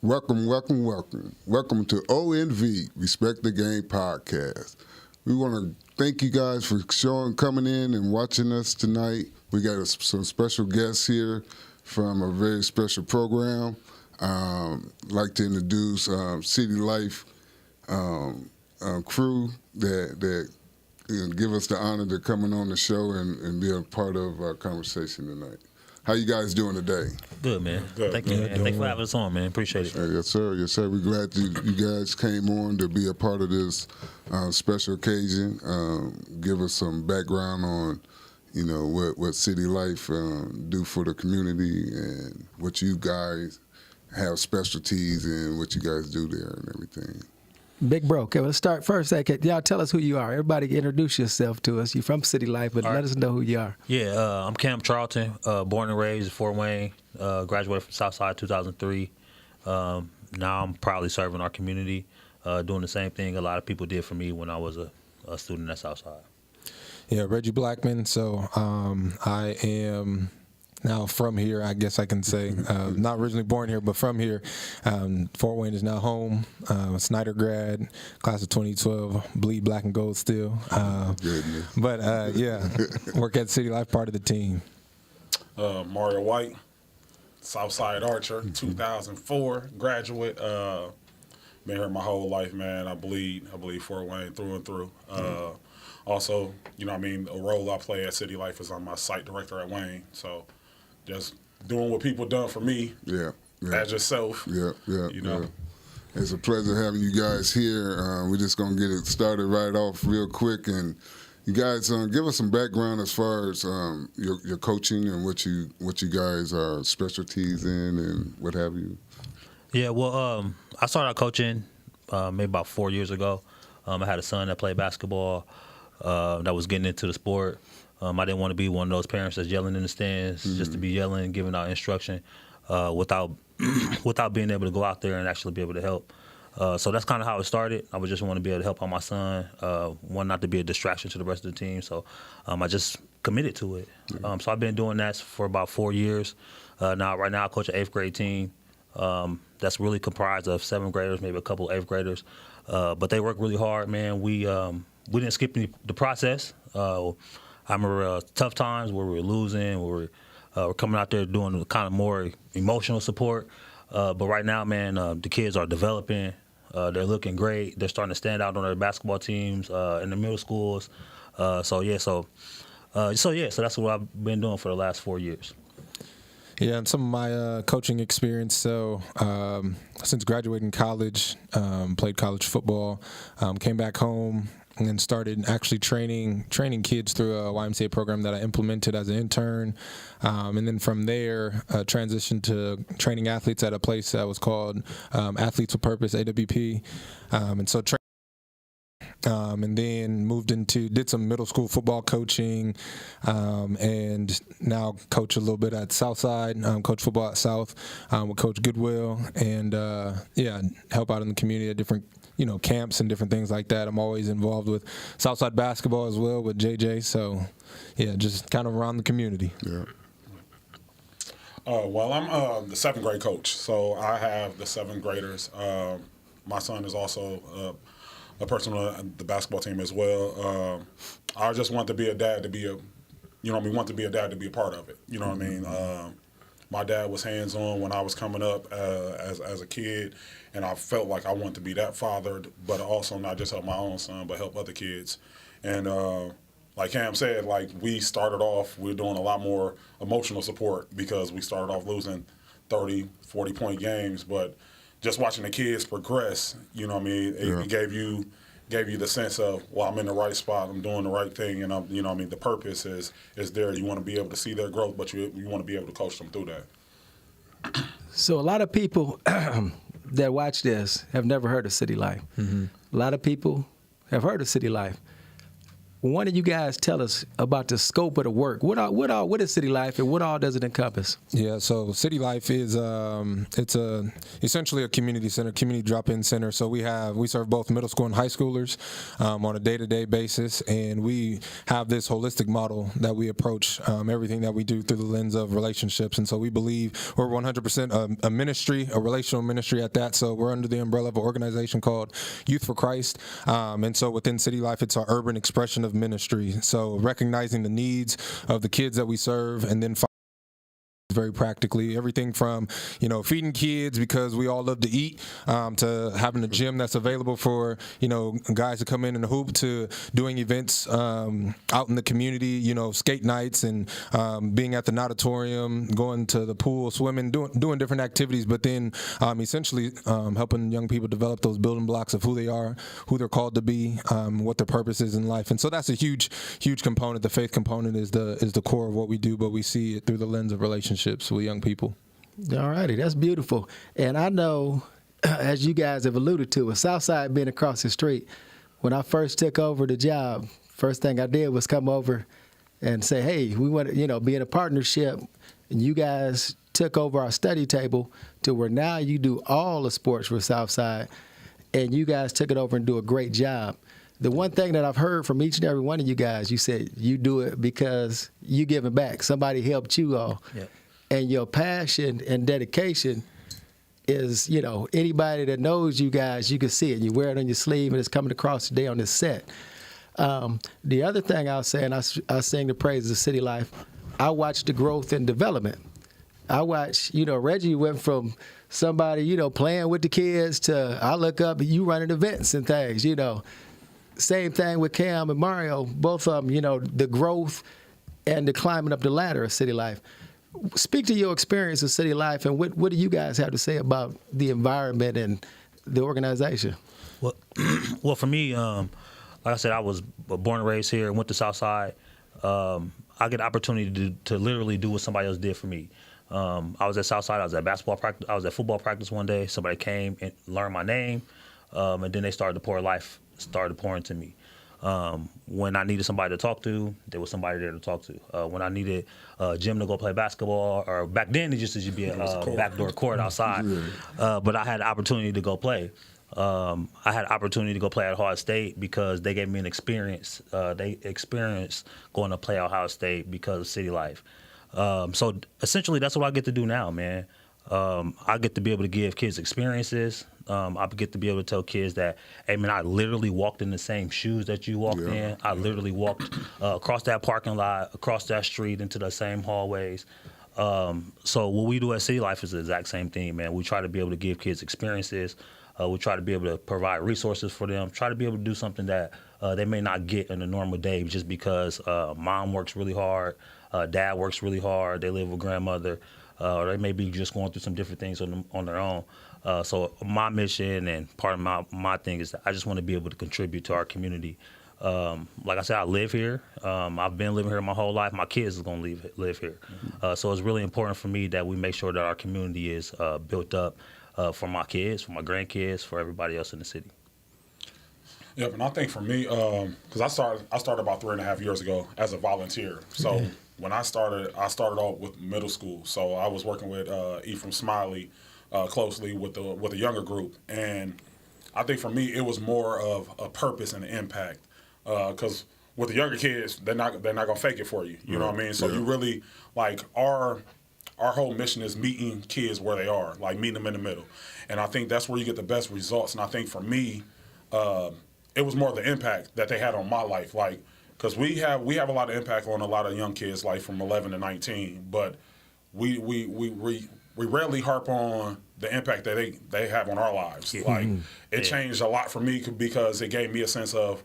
Welcome to ONV, Respect the Game podcast. We want to thank you guys for coming in and watching us tonight. We got some special guests here from a very special program. I'd like to introduce City Life crew that give us the honor to coming on the show and be a part of our conversation tonight. How you guys doing today? Good, man. Good. Thank you, man. Thanks for having us on, man. Appreciate it. Yes, sir. Yes, sir. We're glad you guys came on to be a part of this special occasion. Give us some background on, what City Life do for the community and what you guys have specialties in, what you guys do there and everything. Big bro, okay, let's start first. Hey, y'all tell us who you are. Everybody introduce yourself to us. You're from City Life, but let us know who you are. Yeah, I'm Cam Charlton, born and raised in Fort Wayne, graduated from Southside 2003. Now I'm proudly serving our community, doing the same thing a lot of people did for me when I was a student at Southside. Yeah, Reggie Blackmon. So I am now from here, I guess I can say. Not originally born here, but from here. Fort Wayne is now home. Snyder grad, class of 2012, bleed black and gold still. But yeah, work at City Life, part of the team. Mario White, Southside Archer, 2004 graduate. Been here my whole life, man. I bleed Fort Wayne through and through. Also, a role I play at City Life is I'm my site director at Wayne. So just doing what people done for me as yourself. Yeah. It's a pleasure having you guys here. We're just going to get it started right off real quick. And you guys give us some background as far as your coaching and what you guys are specialties in and what have you. Yeah, well, I started out coaching maybe about 4 years ago. I had a son that played basketball that was getting into the sport. I didn't want to be one of those parents that's yelling in the stands just to be yelling, giving out instruction without being able to go out there and actually be able to help. So that's kind of how it started. I just want to be able to help out my son, one not to be a distraction to the rest of the team. So I just committed to it. So I've been doing that for about 4 years. Right now I coach an 8th grade team that's really comprised of 7th graders, maybe a couple 8th graders. But they work really hard, man. We didn't skip the process. I remember tough times where we were losing, where we're coming out there doing the kind of more emotional support. But right now, man, the kids are developing. They're looking great. They're starting to stand out on their basketball teams in the middle schools. So that's what I've been doing for the last 4 years. Yeah, and some of my coaching experience. So since graduating college, played college football, came back home and started actually training kids through a YMCA program that I implemented as an intern. And then from there, transitioned to training athletes at a place that was called Athletes with Purpose, AWP. And then did some middle school football coaching, and now coach a little bit at Southside, coach football at South with Coach Goodwill, and help out in the community at different camps and different things like that. I'm always involved with Southside basketball as well with JJ, so yeah, just kind of around the community. Yeah. Well, I'm the 7th grade coach, so I have the 7th graders. My son is also a person on the basketball team as well. I just want to be a dad to be a part of it. You know what I mean? My dad was hands-on when I was coming up as a kid, and I felt like I wanted to be that father, but also not just help my own son, but help other kids. And like Cam said, we started off, we're doing a lot more emotional support because we started off losing 30, 40-point games, but just watching the kids progress, it gave you the sense of, well, I'm in the right spot, I'm doing the right thing, and the purpose is there. You want to be able to see their growth, but you want to be able to coach them through that. So a lot of people that watch this have never heard of City Life. Mm-hmm. A lot of people have heard of City Life. one of you guys tell us about the scope of the work. What is City Life, and what all does it encompass? Yeah, so City Life is essentially a community center, community drop-in center. So we serve both middle school and high schoolers on a day-to-day basis, and we have this holistic model that we approach everything that we do through the lens of relationships. And so we believe we're 100% a ministry, a relational ministry at that. So we're under the umbrella of an organization called Youth for Christ, and so within City Life, it's our urban expression of ministry. So recognizing the needs of the kids that we serve, and then very practically everything from feeding kids because we all love to eat, to having a gym that's available for guys to come in and hoop, to doing events out in the community, skate nights, and being at the Nauditorium, going to the pool, swimming, doing different activities, but then essentially helping young people develop those building blocks of who they are, who they're called to be, what their purpose is in life. And so that's a huge component. The faith component is the core of what we do, but we see it through the lens of relationships with young people. All righty, that's beautiful. And I know, as you guys have alluded to, with Southside being across the street, when I first took over the job, first thing I did was come over and say, hey, we want to, be in a partnership. And you guys took over our study table to where now you do all the sports for Southside, and you guys took it over and do a great job. The one thing that I've heard from each and every one of you guys, you said you do it because you giving back. Somebody helped you all. Yeah. And your passion and dedication is, anybody that knows you guys, you can see it. You wear it on your sleeve, and it's coming across today on this set. The other thing I'll say, and I sing the praises of City Life, I watch the growth and development. I watch, Reggie went from somebody, playing with the kids to I look up, you running events and things, Same thing with Cam and Mario, both of them, the growth and the climbing up the ladder of City Life. Speak to your experience of City Life, and what do you guys have to say about the environment and the organization? Well, for me, like I said, I was born and raised here and went to Southside. I get the opportunity to literally do what somebody else did for me. I was at Southside. I was at basketball practice. I was at football practice one day. Somebody came and learned my name, and then they started to pour into me. When I needed somebody to talk to, there was somebody there to talk to. When I needed a gym to go play basketball, or back then it just used to be a backdoor court outside, but I had the opportunity to go play. I had the opportunity to go play at Ohio State because they gave me an experience. They experienced going to play at Ohio State because of City Life. So essentially that's what I get to do now, man. I get to be able to give kids experiences. I get to be able to tell kids that, hey, man, I literally walked in the same shoes that you walked in. I literally walked across that parking lot, across that street, into the same hallways. So what we do at City Life is the exact same thing, man. We try to be able to give kids experiences. We try to be able to provide resources for them, try to be able to do something that they may not get in a normal day just because mom works really hard, dad works really hard, they live with grandmother, or they may be just going through some different things on their own. So my mission and part of my thing is that I just want to be able to contribute to our community. Like I said, I live here. I've been living here my whole life. My kids are going to live here. So it's really important for me that we make sure that our community is built up for my kids, for my grandkids, for everybody else in the city. Yep, and I think for me, because I started about 3.5 years ago as a volunteer. So when I started off with middle school. So I was working with Ephraim Smiley closely with the younger group, and I think for me it was more of a purpose and an impact. Because with the younger kids, they're not gonna fake it for you. You know what I mean? So you really like our whole mission is meeting kids where they are, like meeting them in the middle, and I think that's where you get the best results. And I think for me, it was more the impact that they had on my life, like because we have a lot of impact on a lot of young kids, like from 11 to 19, but we rarely harp on the impact that they have on our lives. Like it changed a lot for me because it gave me a sense of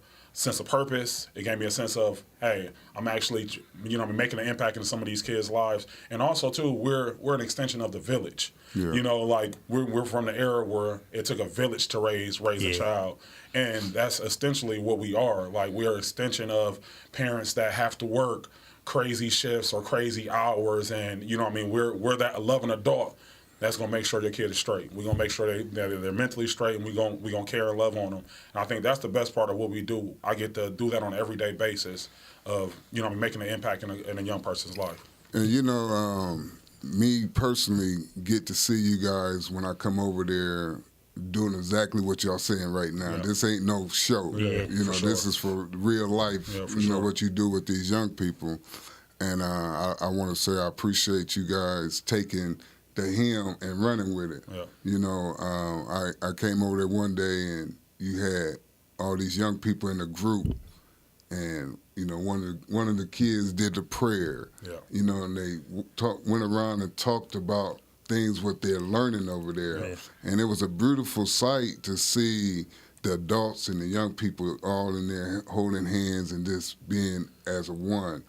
purpose. It gave me a sense of, hey, I'm actually, making an impact in some of these kids' lives. And also, too, we're an extension of the village. Yeah. Like we're from the era where it took a village to raise a child. And that's essentially what we are. Like we're an extension of parents that have to work crazy shifts or crazy hours. And, we're that loving adult that's going to make sure your kid is straight. We're going to make sure they're mentally straight, and we're going to care and love on them. And I think that's the best part of what we do. I get to do that on an everyday basis of, making an impact in a young person's life. And, me personally get to see you guys when I come over there doing exactly what y'all saying right now. Yeah. This ain't no show. Yeah, This is for real life, what you do with these young people. And I want to say I appreciate you guys taking the hymn and running with it. Yeah. I came over there one day and you had all these young people in a group, and one of the kids did the prayer. Yeah. And they went around and talked about things what they're learning over there. Yeah. And it was a beautiful sight to see the adults and the young people all in there holding hands and just being as a one.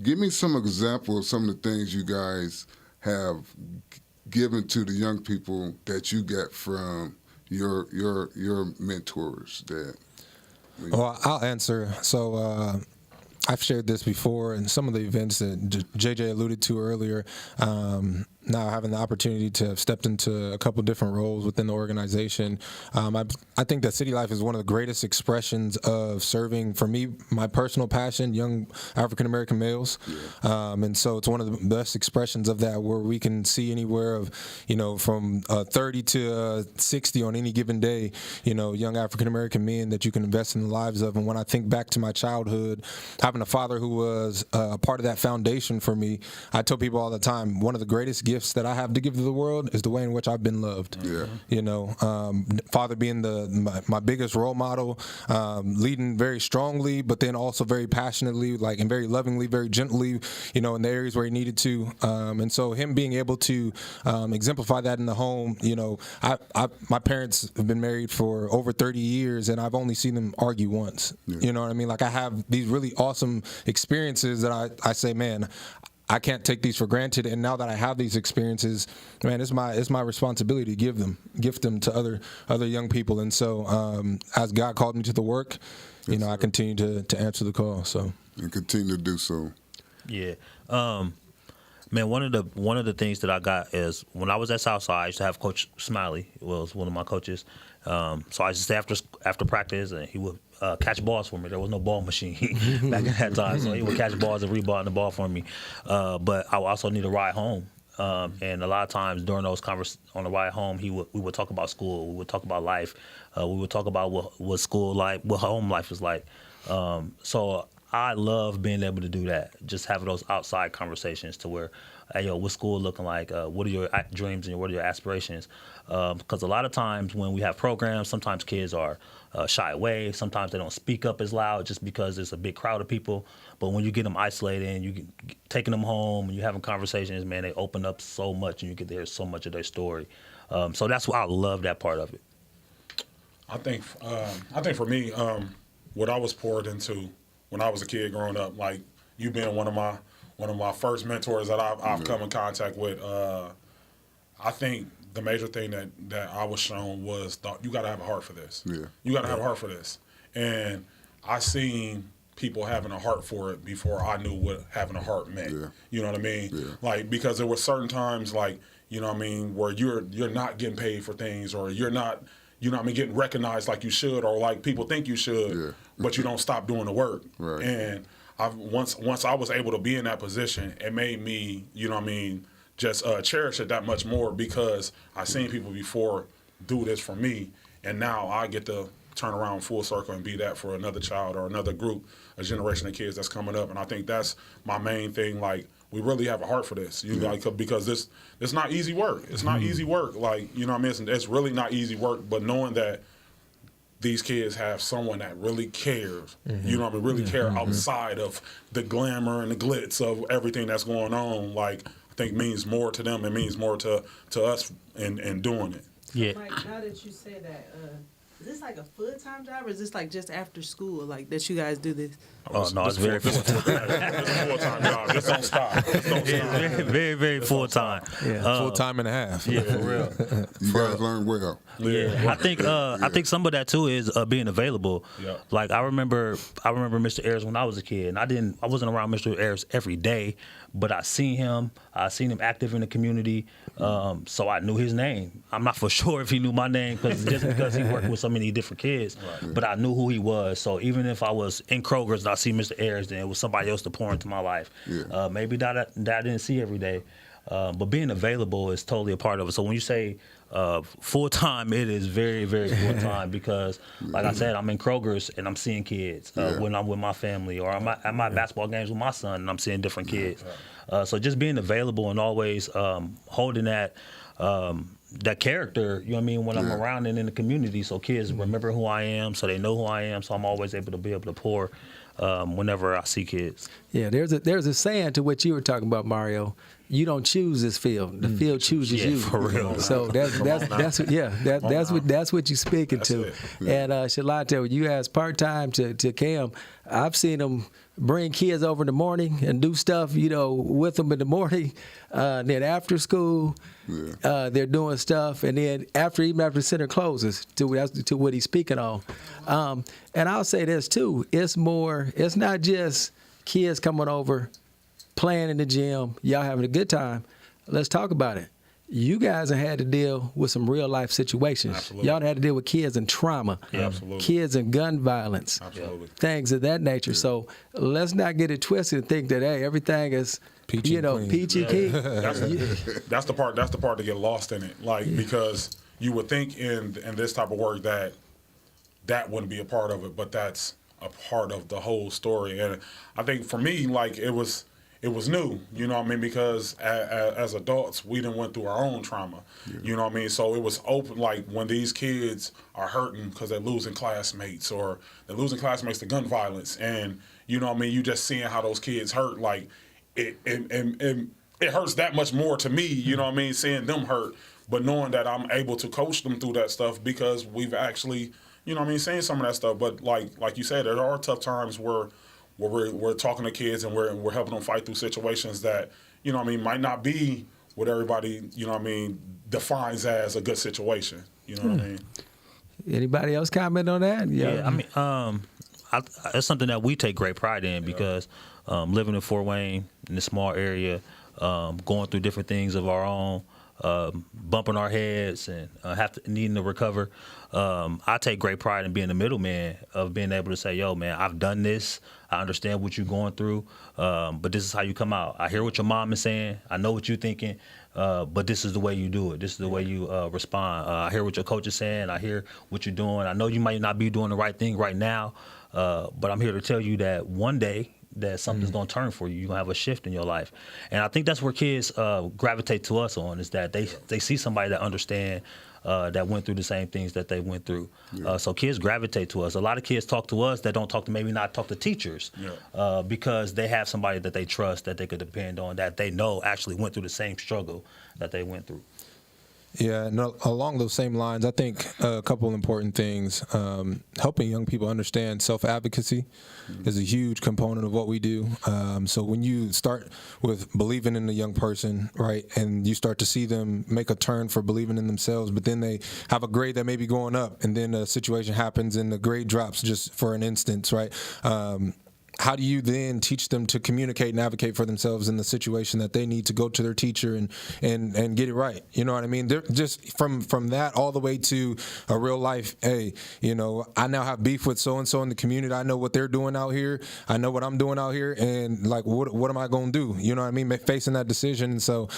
Give me some example of some of the things you guys have given to the young people that you get from your mentors. Well, I'll answer. So I've shared this before in some of the events that JJ alluded to earlier. Now having the opportunity to have stepped into a couple different roles within the organization, I think that City Life is one of the greatest expressions of serving, for me, my personal passion, young African-American males. And so it's one of the best expressions of that, where we can see anywhere of, from 30 to 60 on any given day, young African-American men that you can invest in the lives of. And when I think back to my childhood, having a father who was a part of that foundation for me, I tell people all the time, one of the greatest gifts that I have to give to the world is the way in which I've been loved. Father being my biggest role model, leading very strongly, but then also very passionately, and very lovingly, very gently, in the areas where he needed to. And so him being able to exemplify that in the home, my parents have been married for over 30 years, and I've only seen them argue once. You know what I mean? I have these really awesome experiences that I say, man, I can't take these for granted, and now that I have these experiences, man, it's my responsibility to gift them to other young people. And so, as God called me to the work, I continue to answer the call. So and continue to do so. Yeah, man. One of the things that I got is when I was at Southside, I used to have Coach Smiley, was one of my coaches. So I used to stay after practice, and he would catch balls for me. There was no ball machine back in that time, so he would catch balls and rebound the ball for me. But I would also need a ride home, and a lot of times during those on the ride home, we would talk about school, we would talk about life, we would talk about what school life, what home life is like. So I love being able to do that, just having those outside conversations to where, hey, what's school looking like? What are your dreams and what are your aspirations? Because a lot of times when we have programs, sometimes kids are shy away. Sometimes they don't speak up as loud just because there's a big crowd of people. But when you get them isolated and you taking them home and you're having conversations, man, they open up so much and you get to hear so much of their story. So that's why I love that part of it. I think for me, what I was poured into when I was a kid growing up, like you being one of my first mentors that I've come in contact with, I think the major thing that I was shown was you got to have a heart for this. Yeah. You got to have a heart for this. And I seen people having a heart for it before I knew what having a heart meant. Yeah. You know what I mean? Yeah. Because there were certain times where you're not getting paid for things, or you're not, getting recognized like you should, or like people think you should, but you don't stop doing the work. Right. And once I was able to be in that position, it made me, just cherish it that much more, because I seen people before do this for me, and now I get to turn around full circle and be that for another child or another group, a generation of kids that's coming up. And I think that's my main thing. We really have a heart for this, because it's not easy work. It's not easy work. It's really not easy work. But knowing that these kids have someone that really cares, really care outside of the glamour and the glitz of everything that's going on, I think means more to them and means more to us in doing it. Yeah. Now that you say that, is this like a full-time job, or is this just after school, that you guys do this? Oh, no, it's very full-time. It's a full-time job. Just don't stop. Very, very, very full-time. Yeah. Full-time and a half. Yeah, for real. You guys learn well. Yeah. I think some of that too is being available. Yeah. I remember Mr. Ayers when I was a kid, and I wasn't around Mr. Ayers every day, but I seen him active in the community, so I knew his name. I'm not for sure if he knew my name just because he worked with so many different kids, but I knew who he was. So even if I was in Kroger's and I see Mr. Ayers, then it was somebody else to pour into my life. Maybe that I didn't see every day, but being available is totally a part of it. So when you say full time, it is very, very full time because, like I said, I'm in Kroger's and I'm seeing kids when I'm with my family, or I'm at my basketball games with my son and I'm seeing different kids. So just being available and always holding that character, you know what I mean, when I'm around and in the community, so kids remember who I am, so they know who I am. So I'm always able to pour whenever I see kids. Yeah, there's a saying to what you were talking about, Mario. You don't choose this field; the field chooses you. For real. So that's what you're speaking to. And Shalante, when you asked part time to Cam, I've seen him bring kids over in the morning and do stuff, with them in the morning. Then after school, they're doing stuff, and then even after the center closes, to what he's speaking on. And I'll say this too: it's not just kids coming over, playing in the gym, y'all having a good time. Let's talk about it. You guys have had to deal with some real life situations. Absolutely. Y'all had to deal with kids in trauma, kids in gun violence, things of that nature. Yeah. So let's not get it twisted and think that, hey, everything is peachy keen. That's the part to get lost in it. Because you would think in this type of work that wouldn't be a part of it, but that's a part of the whole story. And I think for me, it was new, because as adults, we done went through our own trauma, So it was open, when these kids are hurting because they're losing classmates or they're losing classmates to gun violence, and, you just seeing how those kids hurt, it hurts that much more to me, seeing them hurt, but knowing that I'm able to coach them through that stuff because we've actually, seen some of that stuff. But like you said, there are tough times where we're talking to kids and we're helping them fight through situations that, might not be what everybody, defines as a good situation. You know what I mean? Anybody else comment on that? Yeah, I mean, it's something that we take great pride in because living in Fort Wayne, in this small area, going through different things of our own, bumping our heads and needing to recover. I take great pride in being the middleman of being able to say, yo, man, I've done this. I understand what you're going through, but this is how you come out. I hear what your mom is saying. I know what you're thinking, but this is the way you do it. This is the way you respond. I hear what your coach is saying. I hear what you're doing. I know you might not be doing the right thing right now, but I'm here to tell you that one day that something's going to turn for you. You're going to have a shift in your life. And I think that's where kids gravitate to us on, is that they see somebody that understand, that went through the same things that they went through. So kids gravitate to us. A lot of kids talk to us that don't talk to teachers because they have somebody that they trust, that they could depend on, that they know actually went through the same struggle that they went through. Yeah, and along those same lines, I think a couple of important things. Helping young people understand self-advocacy is a huge component of what we do. So when you start with believing in the young person, right, and you start to see them make a turn for believing in themselves, but then they have a grade that may be going up, and then a situation happens and the grade drops just for an instance, right? How do you then teach them to communicate and advocate for themselves in the situation that they need to go to their teacher and get it right? You know what I mean? They're just from that all the way to a real life, hey, I now have beef with so-and-so in the community. I know what they're doing out here. I know what I'm doing out here. And what am I going to do? You know what I mean? Facing that decision. And so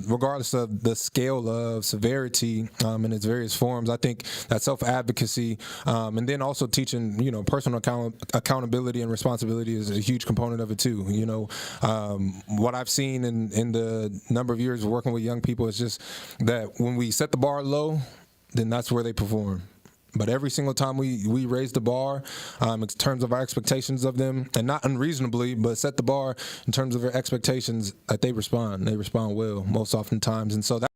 regardless of the scale of severity in its various forms, I think that self-advocacy and then also teaching, personal accountability and responsibility is a huge component of it too. What I've seen in the number of years of working with young people is just that when we set the bar low, then that's where they perform. But every single time we raise the bar in terms of our expectations of them, and not unreasonably, but set the bar in terms of their expectations, that they respond. They respond well most oftentimes. And so that,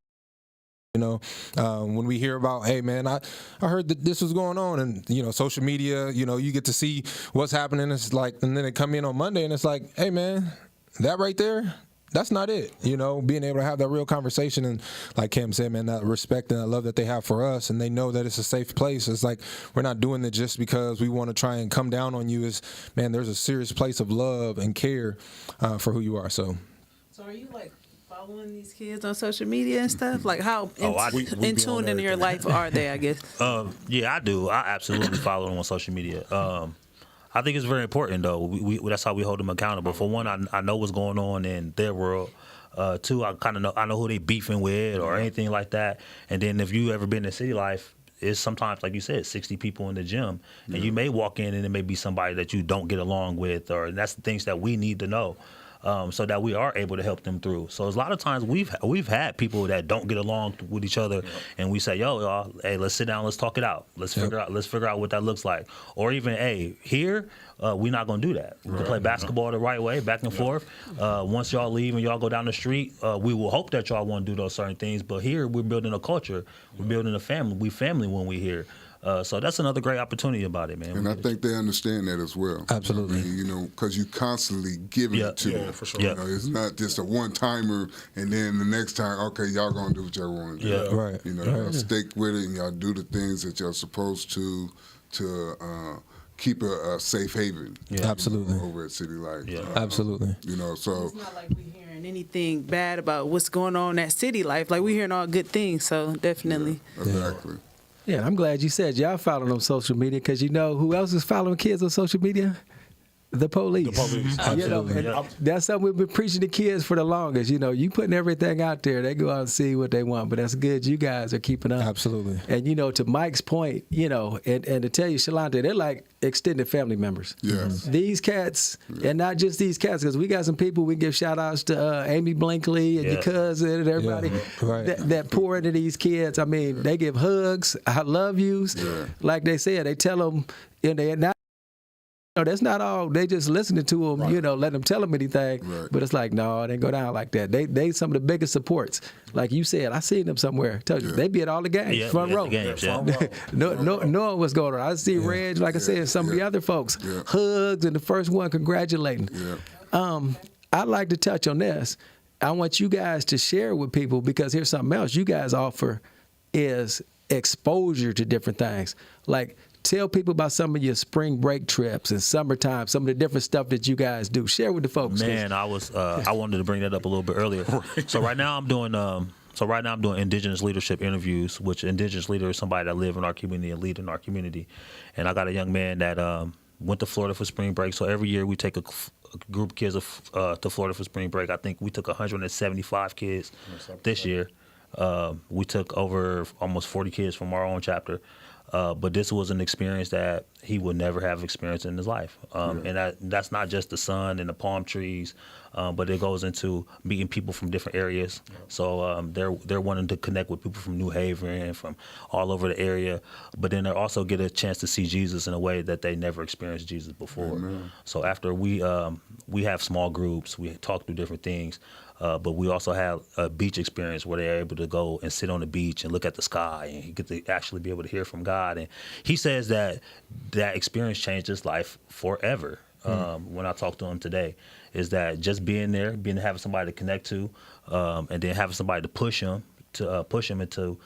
when we hear about, hey, man, I heard that this was going on, and, social media, you get to see what's happening. It's like, and then they come in on Monday and it's like, hey, man, that right there, that's not it. Being able to have that real conversation, and like Cam said, man, that respect and that love that they have for us, and they know that it's a safe place. It's like, we're not doing it just because we want to try and come down on you. Is, man, there's a serious place of love and care for who you are. So So are you like following these kids on social media and stuff? Like how we be in tune on into your life are they, I guess? Yeah, I do. I absolutely follow them on social media. I think it's very important, though. We that's how we hold them accountable. For one, I know what's going on in their world. Two, I know who they beefing with or anything like that. And then if you ever been in city life, it's sometimes, like you said, 60 people in the gym, and you may walk in and it may be somebody that you don't get along with, or that's the things that we need to know. So that we are able to help them through. So a lot of times we've had people that don't get along with each other, and we say, yo, y'all, hey, let's sit down, let's talk it out, let's figure out what that looks like, or even, hey, here we're not gonna do that. We can play basketball the right way, back and forth. Once y'all leave and y'all go down the street, we will hope that y'all want to do those certain things. But here we're building a culture, we're building a family. We family when we here. So that's another great opportunity about it, man. And I think they understand that as well. Absolutely. You know, because you constantly giving it to them. For sure. You know, it's not just a one-timer and then the next time, okay, y'all going to do what y'all want to do. Yeah. Right. You know, y'all stick with it and y'all do the things that y'all supposed to keep a safe haven. Yeah. Absolutely. Over at City Life. Yeah. Absolutely. You know, so It's not like we hearing anything bad about what's going on at city life. Like we hearing all good things. So definitely. exactly. Yeah, I'm glad you said y'all follow on social media because you know who else is following kids on social media? The police. The police. You know, Absolutely. and that's something we've been preaching to kids for the longest. You know, you putting everything out there, they go out and see what they want. But that's good. You guys are keeping up. Absolutely. And you know, to Mike's point, you know, and to tell you, Shalante, they're like extended family members. Yes. These cats, and not just these cats, because we got some people we give shout outs to Amy Blinkley and your cousin and everybody right. that pour into these kids. I mean, they give hugs, I love yous. Yeah. Like they said, they tell them, and they're not. No, that's not all. They just listening to them, you know, let them tell them anything. Right. But it's like, no, it didn't go down like that. They some of the biggest supports. Like you said, I seen them somewhere. Told you, they be at all the games, front row. Knowing what's going on. I see Reg, like I said, some of the other folks, hugs, and the first one congratulating. Yeah. I'd like to touch on this. I want you guys to share with people because here's something else you guys offer is exposure to different things. Like, tell people about some of your spring break trips and summertime, some of the different stuff that you guys do. Share with the folks. Man, I wanted to bring that up a little bit earlier. So right now I'm doing Indigenous Leadership interviews, which Indigenous leader is somebody that live in our community and lead in our community. And I got a young man that went to Florida for spring break. So every year we take a group of kids to Florida for spring break. I think we took 175 kids this year. We took over almost 40 kids from our own chapter. But this was an experience that he would never have experienced in his life. And that's not just the sun and the palm trees, but it goes into meeting people from different areas. So they're wanting to connect with people from New Haven and from all over the area. But then they also get a chance to see Jesus in a way that they never experienced Jesus before. Amen. So after we have small groups, we talk through different things. But we also have a beach experience where they're able to go and sit on the beach and look at the sky and get to actually be able to hear from God. And he says that experience changed his life forever. When I talked to him today, is that just being there, having somebody to connect to, and then having somebody to push him into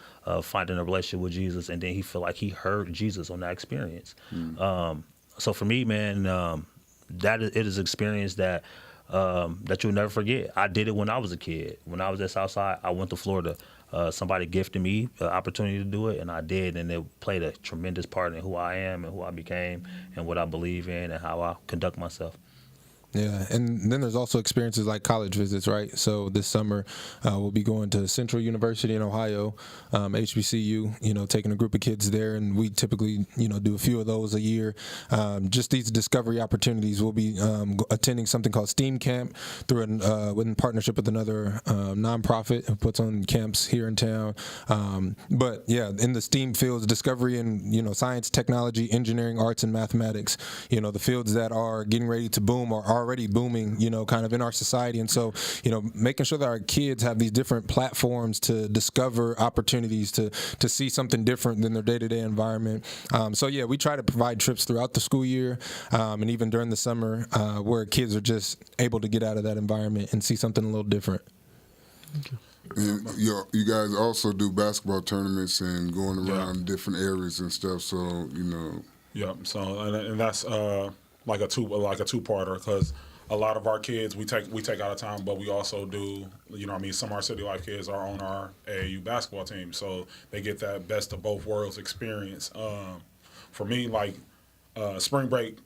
finding a relationship with Jesus, and then he felt like he heard Jesus on that experience. So for me, man, it is an experience that you'll never forget. I did it when I was a kid. When I was at Southside, I went to Florida. Somebody gifted me the opportunity to do it, and I did, and it played a tremendous part in who I am and who I became and what I believe in and how I conduct myself. Yeah, and then there's also experiences like college visits, right? So this summer we'll be going to Central University in Ohio, HBCU, taking a group of kids there, and we typically, do a few of those a year. Just these discovery opportunities. We'll be attending something called STEAM Camp in partnership with another nonprofit who puts on camps here in town. But yeah, in the STEAM fields, discovery in, science, technology, engineering, arts, and mathematics, the fields that are getting ready to boom or already booming, kind of in our society. And so, making sure that our kids have these different platforms to discover opportunities to see something different than their day-to-day environment. So yeah, we try to provide trips throughout the school year, and even during the summer, where kids are just able to get out of that environment and see something a little different. Okay. And you guys also do basketball tournaments and going around different areas and stuff. So Yeah. So and that's like a two-parter because a lot of our kids, we take out of time, but we also do, some of our City Life kids are on our AAU basketball team, so they get that best of both worlds experience. For me, spring break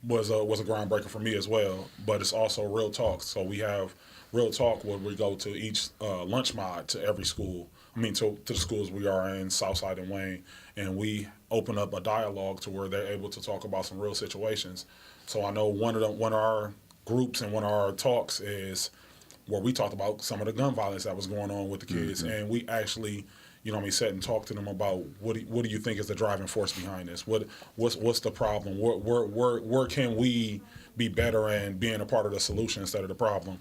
was a groundbreaker for me as well, but it's also Real Talk. So we have Real Talk where we go to each lunch mod to every school. To the schools we are in, Southside and Wayne, and we open up a dialogue to where they're able to talk about some real situations. So I know one of our groups and one of our talks is where we talked about some of the gun violence that was going on with the kids, and we actually, sat and talked to them about what do you think is the driving force behind this? What's the problem? Where can we be better and being a part of the solution instead of the problem?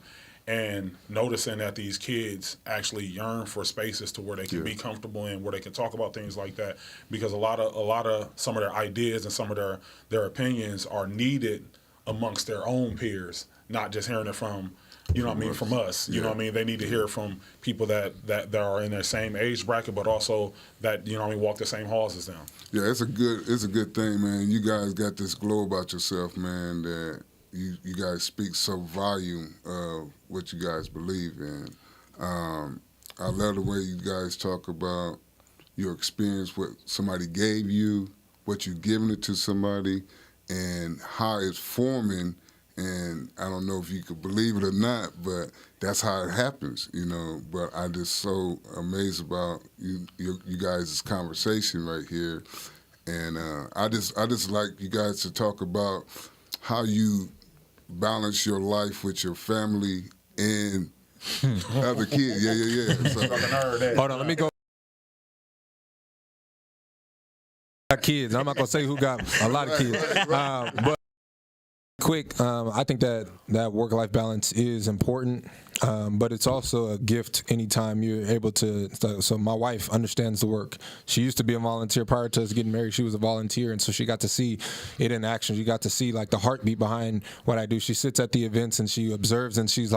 And noticing that these kids actually yearn for spaces to where they can be comfortable in, where they can talk about things like that, because a lot of some of their ideas and some of their opinions are needed amongst their own peers, not just hearing it from, from us. They need to hear it from people that are in their same age bracket, but also that, walk the same halls as them. Yeah, it's a good thing, man. You guys got this glow about yourself, man, that you guys speak so volume of what you guys believe in. I love the way you guys talk about your experience, what somebody gave you, what you've given it to somebody, and how it's forming. And I don't know if you could believe it or not, but that's how it happens, But I'm just so amazed about you guys' conversation right here. And I just like you guys to talk about how you balance your life with your family and other kids. Yeah. So, hold on, let me go. Kids. I'm not gonna say who got a lot of kids, but quick. I think that work-life balance is important, but it's also a gift anytime you're able to. So my wife understands the work. She used to be a volunteer prior to us getting married. She was a volunteer, and so she got to see it in action. She got to see the heartbeat behind what I do. She sits at the events and she observes, and she's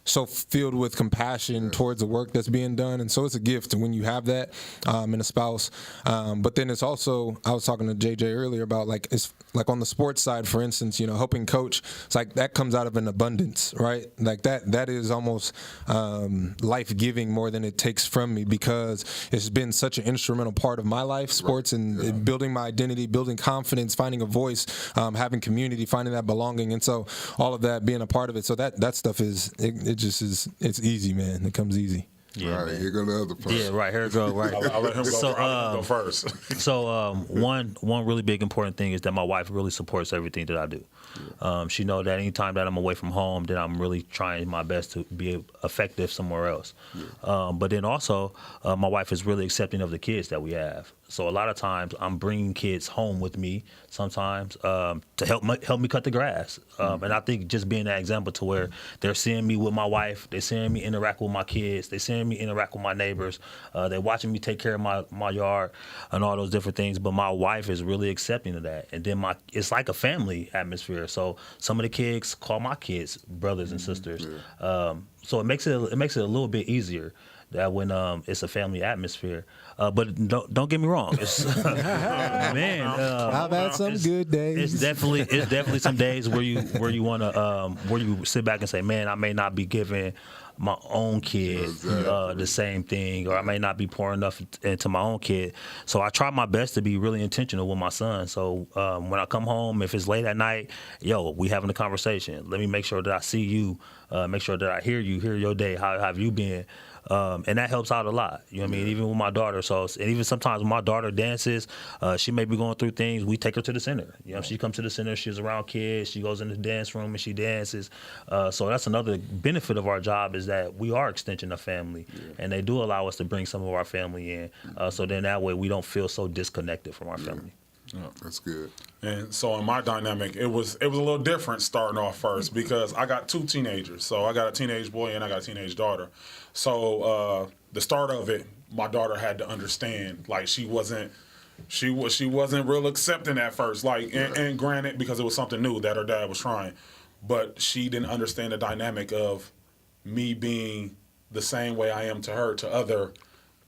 so filled with compassion towards the work that's being done. And so it's a gift when you have that in a spouse. But then it's also, I was talking to JJ earlier about it's on the sports side, for instance, helping coach. It's that comes out of an abundance, right? That is almost life-giving more than it takes from me, because it's been such an instrumental part of my life, sports, and building my identity, building confidence, finding a voice, having community, finding that belonging. And so all of that, being a part of it. So that stuff it's easy, man. It comes easy. Yeah, all right, here go the other person. Yeah, right, here it go, right. I'll let him go first. So one really big important thing is that my wife really supports everything that I do. She knows that anytime that I'm away from home, that I'm really trying my best to be effective somewhere else. But then also, my wife is really accepting of the kids that we have. So a lot of times I'm bringing kids home with me sometimes to help me cut the grass. And I think just being that example to where they're seeing me with my wife, they're seeing me interact with my kids, they're seeing me interact with my neighbors, they're watching me take care of my yard and all those different things. But my wife is really accepting of that. And then it's like a family atmosphere. So some of the kids call my kids brothers and sisters. So it makes it a little bit easier that when it's a family atmosphere. But don't get me wrong, it's man. I've had some good days. It's definitely some days where you want to where you sit back and say, man, I may not be giving my own kid the same thing, or I may not be pouring enough into my own kid. So I try my best to be really intentional with my son. So when I come home, if it's late at night, we having a conversation. Let me make sure that I see you, make sure that I hear your day. How have you been? And that helps out a lot. You know what I mean? Even with my daughter. And even sometimes when my daughter dances, she may be going through things. We take her to the center. She comes to the center. She's around kids. She goes in the dance room and she dances. So that's another benefit of our job, is that we are extension of family, and they do allow us to bring some of our family in. So then that way we don't feel so disconnected from our family. Yeah, that's good. And so in my dynamic, it was a little different starting off first, because I got two teenagers. So I got a teenage boy and I got a teenage daughter. So the start of it, my daughter had to understand, she wasn't real accepting at first. And granted, because it was something new that her dad was trying, but she didn't understand the dynamic of me being the same way I am to her to other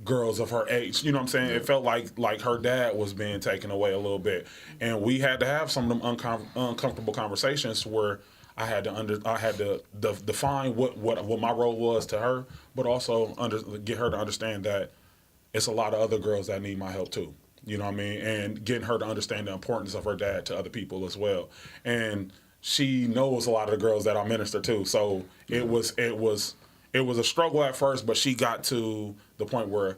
girls of her age. You know what I'm saying? It felt like her dad was being taken away a little bit. And we had to have some of them uncomfortable conversations where I had to define what my role was to her, but also get her to understand that it's a lot of other girls that need my help too. You know what I mean? And getting her to understand the importance of her dad to other people as well. And she knows a lot of the girls that I minister to. So it was a struggle at first, but she got to the point where